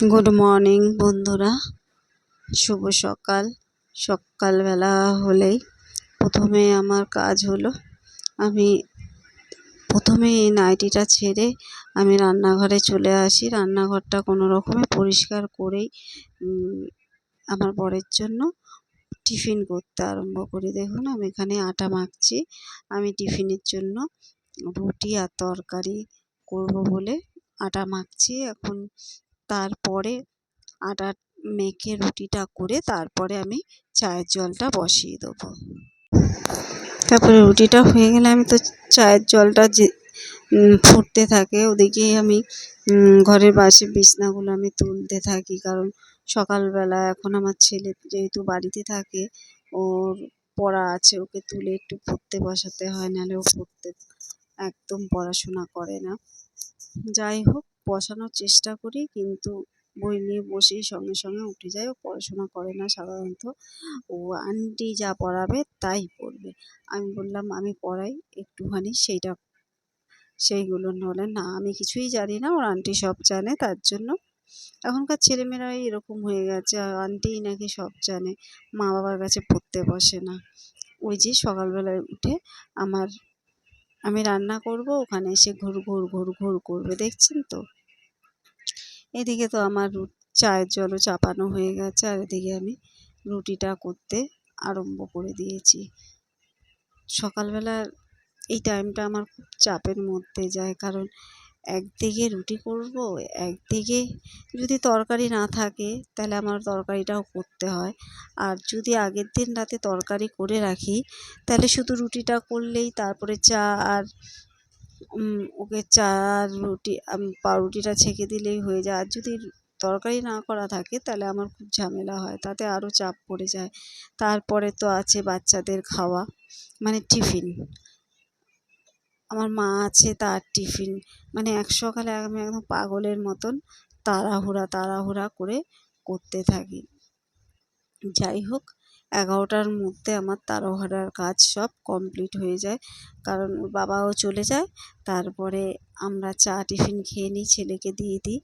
Good morning বন্ধুরা, শুভ সকাল। সকালবেলা হলেই প্রথমে আমার কাজ হলো, আমি প্রথমে এই নাইটিটা ছেড়ে আমি রান্নাঘরে চলে আসি। রান্নাঘরটা কোনো রকমে পরিষ্কার করেই আমার বরের জন্য টিফিন করতে আরম্ভ করি। দেখুন আমি এখানে আটা মাখছি। আমি টিফিনের জন্য রুটি আর তরকারি করব বলে আটা মাখছি। এখন তারপরে আটা মেখে রুটিটা করে তারপরে আমি চায়ের জলটা বসিয়ে দেবো। তারপরে রুটিটা হয়ে গেলে আমি তো চায়ের জলটা যে ফুটতে থাকে ওদিকে আমি ঘরের পাশে বিছনাগুলো আমি তুলতে থাকি, কারণ সকালবেলা এখন আমার ছেলে যেহেতু বাড়িতে থাকে, ওর পড়া আছে, ওকে তুলে একটু পড়তে বসাতে হয়, নাহলে ও পড়তে একদম পড়াশোনা করে না। যাই হোক, বসানোর চেষ্টা করি, কিন্তু বই নিয়ে বসেই সঙ্গে সঙ্গে উঠে যায়। ও পড়াশোনা করে না সাধারণত, ও আন্টি যা পড়াবে তাই পড়বে। আমি বললাম আমি পড়াই একটুখানি, সেইগুলো নলে না, আমি কিছুই জানি না, ওর আন্টি সব জানে। তার জন্য এখনকার ছেলেমেয়েরা এরকম হয়ে গেছে, আন্টিই নাকি সব জানে, মা বাবার কাছে পড়তে বসে না। ওই যে সকালবেলায় উঠে আমি রান্না করব, ওখানে এসে ঘুর ঘুর ঘুর ঘুর করবে, দেখছেন তো। এদিকে তো আমার চায়ের জলও চাপানো হয়ে গেছে, আর এদিকে আমি রুটিটা করতে আরম্ভ করে দিয়েছি। সকালবেলার এই টাইমটা আমার খুব চাপের মধ্যে যায়, কারণ একদিকে রুটি করব, একদিকে যদি তরকারি না থাকে তাহলে আমার তরকারিটাও করতে হয়। আর যদি আগের দিন রাতে তরকারি করে রাখি তাহলে শুধু রুটিটা করলেই, তারপরে চা আর ওকে চা আর রুটি পাউরুটিটা ছেঁকে দিলেই হয়ে যায়। আর যদি তরকারি না করা থাকে তাহলে আমার খুব ঝামেলা হয়, তাতে আরও চাপ পড়ে যায়। তারপরে তো আছে বাচ্চাদের খাওয়া, মানে টিফিন। আমার মা আছে, তার টিফিন, মানে এক সকালে আমি একদম পাগলের মতন তাড়াহুড়া করে করতে থাকি। যাই হোক, 11টার মধ্যে আমার তাড়াহুড়ার কাজ সব কমপ্লিট হয়ে যায়, কারণ ওর বাবাও চলে যায়। তারপরে আমরা চা টিফিন খেয়ে নিই, ছেলেকে দিয়ে দিই,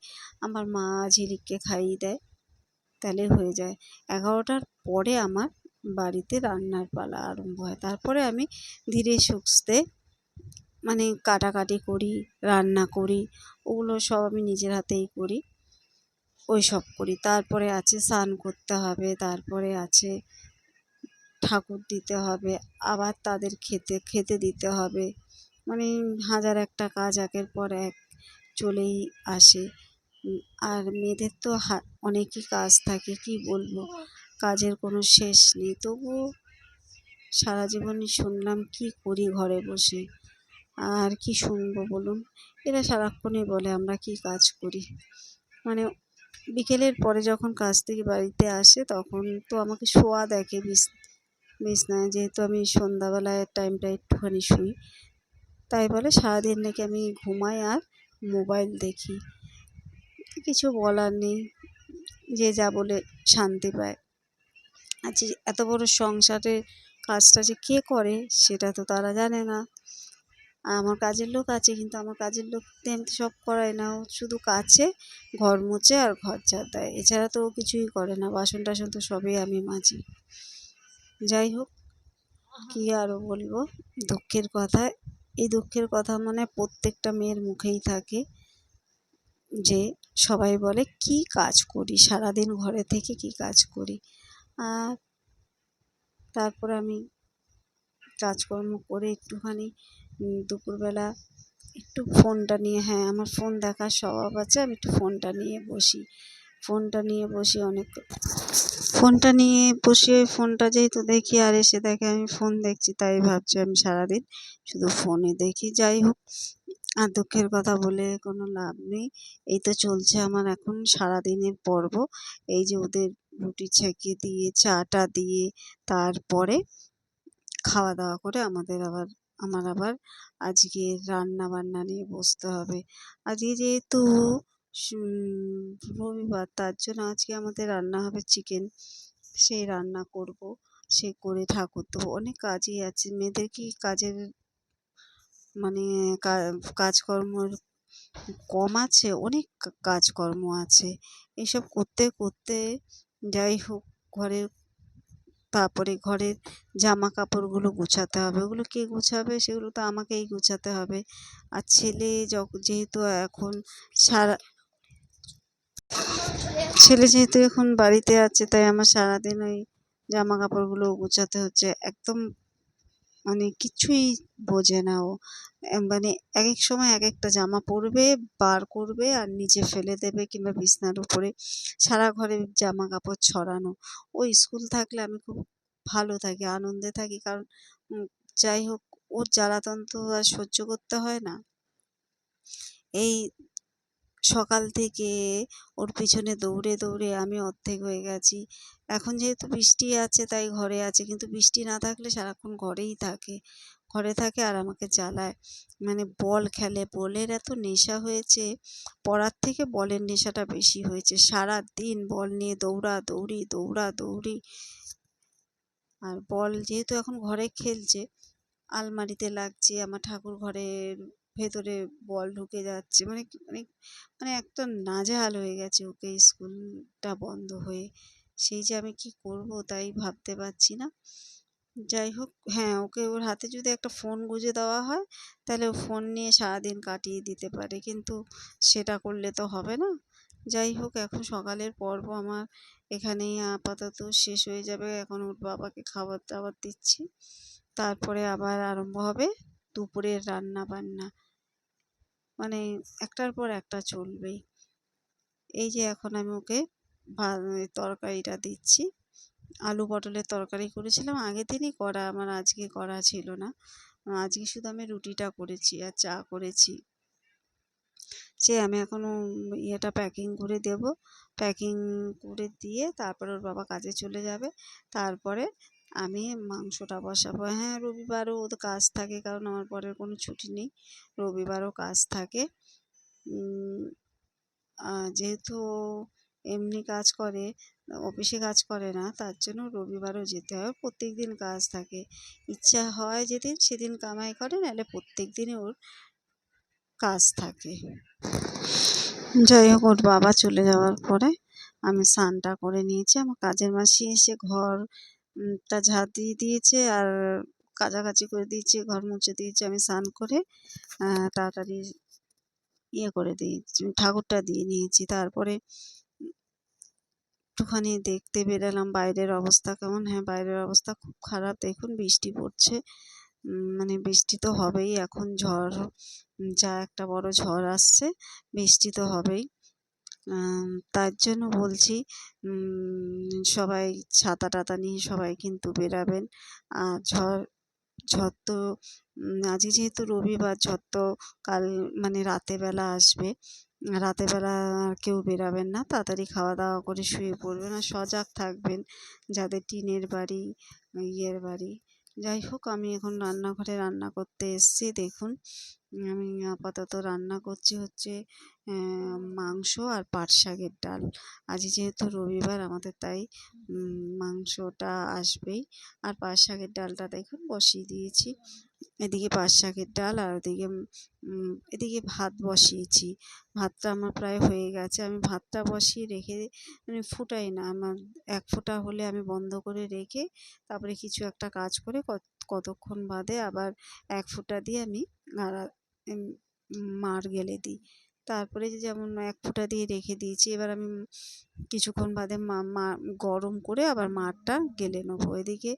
আমার মা ঝিলিককে খাইয়ে দেয়, তাহলে হয়ে যায়। 11টার পরে আমার বাড়িতে রান্নার পালা আরম্ভ হয়। তারপরে আমি ধীরে সুস্থে মানে কাটাকাটি করি, রান্না করি, ওগুলো সব আমি নিজের হাতেই করি, ওই সব করি। তারপরে আছে স্নান করতে হবে, তারপরে আছে ঠাকুর দিতে হবে, আবার তাদের খেতে দিতে হবে, মানে হাজার একটা কাজ একের পর এক চলেই আসে। আর মেয়েদের তো অনেকই কাজ থাকে, কি বলবো, কাজের কোনো শেষ নেই। তবুও সারা জীবনই শুনলাম কি করি ঘরে বসে, আর কি শুনবো বলুন। এরা সারাক্ষণই বলে আমরা কি কাজ করি। মানে বিকেলের পরে যখন কাজ থেকে বাড়িতে আসে তখন তো আমাকে শোয়া দেখে বিছনায়, যেহেতু আমি সন্ধ্যাবেলায় টাইমটা একটুখানি শুই, তাই বলে সারাদিন নাকি আমি ঘুমাই আর মোবাইল দেখি। কিছু বলার নেই, যে যা বলে শান্তি পায়। আচ্ছা, এত বড় সংসারের কাজটা যে কে করে সেটা তো তারা জানে না। আমার কাজের লোক আছে, কিন্তু আমার কাজের লোক দিয়ে আমি তো সব করাই না, ও শুধু কাছে, ঘর মুছে আর ঘর ঝাড় দেয়, এছাড়া তো ও কিছুই করে না। বাসন টাসন তো সবই আমি মাজি। যাই হোক, কী আরও বলবো, দুঃখের কথা। এই দুঃখের কথা মানে প্রত্যেকটা মেয়ের মুখেই থাকে, যে সবাই বলে কি কাজ করি, সারাদিন ঘরে থেকে কি কাজ করি। আর তারপর আমি কাজকর্ম করে একটুখানি দুপুরবেলা একটু ফোনটা নিয়ে, হ্যাঁ আমার ফোন দেখার স্বভাব আছে, আমি একটু ফোনটা নিয়ে বসি। ফোনটা নিয়ে বসে ফোনটা যেহেতু দেখি, আর এসে দেখে আমি ফোন দেখছি, তাই ভাবছি আমি সারাদিন শুধু ফোনে দেখি। যাই হোক, আর দুঃখের কথা বলে কোনো লাভ নেই। এই তো চলছে আমার এখন সারাদিনের পর্ব। এই যে ওদের রুটি ছেঁকে দিয়ে চাটা দিয়ে তারপরে খাওয়া দাওয়া করে আমার আবার আজকে রান্না বান্না নিয়ে বসতে হবে। আজকে যেহেতু রবিবার, তার জন্য আজকে আমাদের রান্না হবে চিকেন। সেই রান্না করব, সে করে ঠাকুর দেবো, অনেক কাজই আছে। মেয়েদের কি কাজের মানে কাজকর্মর কম আছে, অনেক কাজকর্ম আছে। এসব করতে করতে যাই হোক ঘরের, তারপরে ঘরের জামা কাপড়গুলো গোছাতে হবে, ওগুলো কে গোছাবে? সেগুলো তো আমাকেই গোছাতে হবে। আর ছেলে যেহেতু এখন সারা ছেলে যেহেতু এখন বাড়িতে আছে, তাই আমার সারাদিন ওই জামা কাপড়গুলো গোছাতে হচ্ছে। একদম মানে কিছুই বোঝে না ও। মানে এক এক সময় এক একটা জামা পরবে, বার করবে আর নিচে ফেলে দেবে কিংবা বিছনার উপরে। সারা ঘরে জামা কাপড় ছড়ানো। ও স্কুল থাকলে আমি খুব ভালো থাকি, আনন্দে থাকি, কারণ যাই হোক ওর জ্বালাতন তো আর সহ্য করতে হয় না। এই সকাল থেকে ওর পিছনে দৌড়ে দৌড়ে আমি অর্ধেক হয়ে গেছি। এখন যেহেতু বৃষ্টি আছে তাই ঘরে আছে, কিন্তু বৃষ্টি না থাকলে সারাক্ষণ ঘরেই থাকে, ঘরে থাকে আর আমাকে জ্বালায়। মানে বল খেলে, বলের এত নেশা হয়েছে, পড়ার থেকে বলের নেশাটা বেশি হয়েছে। সারাদিন বল নিয়ে দৌড়াদৌড়ি দৌড়াদৌড়ি। আর বল যেহেতু এখন ঘরে খেলছে, আলমারিতে লাগছে, আমার ঠাকুর ঘরের ভেতরে বল ঢুকে যাচ্ছে, মানে মানে মানে একটা নাজেহাল হয়ে গেছে ওকে স্কুলটা বন্ধ হয়ে। সেই যে আমি কি করব তাই ভাবতে পারছি না। যাই হোক, হ্যাঁ, ওকে ওর হাতে যদি একটা ফোন গুঁজে দেওয়া হয় তাহলে ও ফোন নিয়ে সারাদিন কাটিয়ে দিতে পারে, কিন্তু সেটা করলে তো হবে না। যাই হোক, এখন সকালের পর্ব আমার এখানেই আপাতত শেষ হয়ে যাবে। এখন ওর বাবাকে খাবার দাবার দিচ্ছি, তারপরে আবার আরম্ভ হবে দুপুরের রান্না বান্না। মানে একটার পর একটা চলবেই। এই যে এখন আমি ওকে তরকারিটা দিচ্ছি। আলু পটলের তরকারি করেছিলাম আগের দিনই করা, আমার আজকে করা ছিল না। আজকে শুধু আমি রুটিটা করেছি আর চা করেছি। আমি এখন ইয়েটা প্যাকিং করে দেব। প্যাকিং করে দিয়ে তারপরে ওর বাবা কাজে চলে যাবে। তারপরে আমি মাংসটা বসাবো। হ্যাঁ, রবিবারও ওদের কাজ থাকে, কারণ আমার বরের কোনো ছুটি নেই, রবিবারও কাজ থাকে। যেহেতু এমনি কাজ করে, অফিসে কাজ করে না, তার জন্য রবিবারও যেতে হয়। প্রত্যেক দিন কাজ থাকে, ইচ্ছা হয় যেদিন সেদিন কামাই করে, নাহলে প্রত্যেক দিনই ওর কাজ থাকে। যাই হোক, ওর বাবা চলে যাওয়ার পরে আমি স্নানটা করে নিয়েছি। আমার কাজের মাসি এসে ঘরটা ঝাড় দিয়ে দিয়েছে আর কাচাকাচি করে দিয়েছে, ঘর মুছে দিয়েছে। আমি স্নান করে তাড়াতাড়ি ইয়ে করে দিয়েছি, ঠাকুরটা দিয়ে নিয়েছি। তারপরে একটুখানি দেখতে বেরালাম বাইরের অবস্থা কেমন। হ্যাঁ, বাইরের অবস্থা খুব খারাপ। দেখুন বৃষ্টি পড়ছে, মানে বৃষ্টি তো হবেই, এখন ঝড়, যা একটা বড় ঝড় আসছে, বৃষ্টি তো হবেই। তার জন্য বলছি সবাই ছাতা টাতা নিয়ে সবাই কিন্তু বেরাবেন। আর ঝড় ঝড় তো আজকে যেহেতু রবিবার, ঝড় তো কাল মানে রাতেবেলা আসবে। রাতেবেলা আর কেউ বেরাবেন না, তাড়াতাড়ি খাওয়া দাওয়া করে শুয়ে পড়বেন আর সজাগ থাকবেন যাদের টিনের বাড়ি, ইয়ের বাড়ি। যাই হোক, আমি এখন রান্নাঘরে রান্না করতে এসেছি। দেখুন আমি আপাতত রান্না করছি হচ্ছে মাংস আর পাট শাকের ডাল। আজ যেহেতু রবিবার আমাদের, তাই মাংসটা আসবেই। আর পাট শাকের ডালটা দেখুন বসিয়ে দিয়েছি। এদিকে পাট শাকের ডাল আর এদিকে ভাত বসিয়েছি। ভাতটা আমার প্রায় হয়ে গেছে। আমি ভাতটা বসিয়ে রেখে মানে ফুটাই না, আমার এক ফোঁটা হলে আমি বন্ধ করে রেখে তারপরে কিছু একটা কাজ করে কতক্ষণ বাদে আবার এক ফোঁটা দিয়ে আমি মাড় গেলে দিই। তারপরে যেমন এক ফোঁটা দিয়ে রেখে দিয়েছি, এবার আমি কিছুক্ষণ বাদে গরম করে আবার মাড়টা গেলে নেবো। এদিকে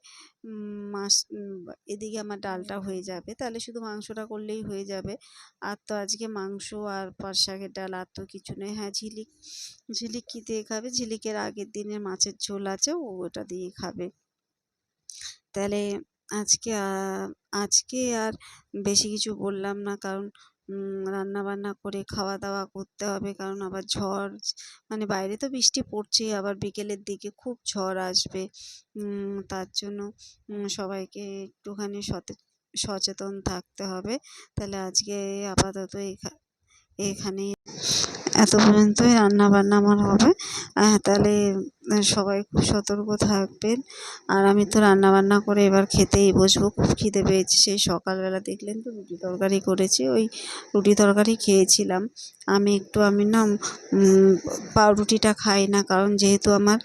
এদিকে আমার ডালটা হয়ে যাবে, তাহলে শুধু মাংসটা করলেই হয়ে যাবে। আর তো আজকে মাংস আর পাট শাকের ডাল, আর তো কিছু নেই। হ্যাঁ, ঝিলিক কী দিয়ে খাবে? ঝিলিকের আগের দিনের মাছের ঝোল আছে, ওটা দিয়ে খাবে। তাহলে আজকে আর বেশি কিছু বললাম না, কারণ রান্না বান্না করে খাওয়া দাওয়া করতে হবে, কারণ আবার ঝড়, মানে বাইরে তো বৃষ্টি পড়ছেই, আবার বিকেলের দিকে খুব ঝড় আসবে। তার জন্য সবাইকে একটুখানি সচেতন থাকতে হবে। তাহলে আজকে আপাতত এখানেই এত পর্যন্তই রান্নাবান্না আমার হবে। তাহলে সবাই খুব সতর্ক থাকবেন। আর আমি তো রান্নাবান্না করে এবার খেতেই বসবো। খুব খিদে পেয়েছে। সেই সকালবেলা দেখলেন তো রুটি তরকারি করেছি, ওই রুটি তরকারি খেয়েছিলাম। আমি না পাউরুটিটা খাই না, কারণ যেহেতু আমার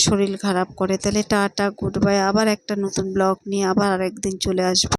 শরীর খারাপ করে। তাহলে টাটা, গুড বাই। আবার একটা নতুন ব্লগ নিয়ে আবার আরেকদিন চলে আসবো।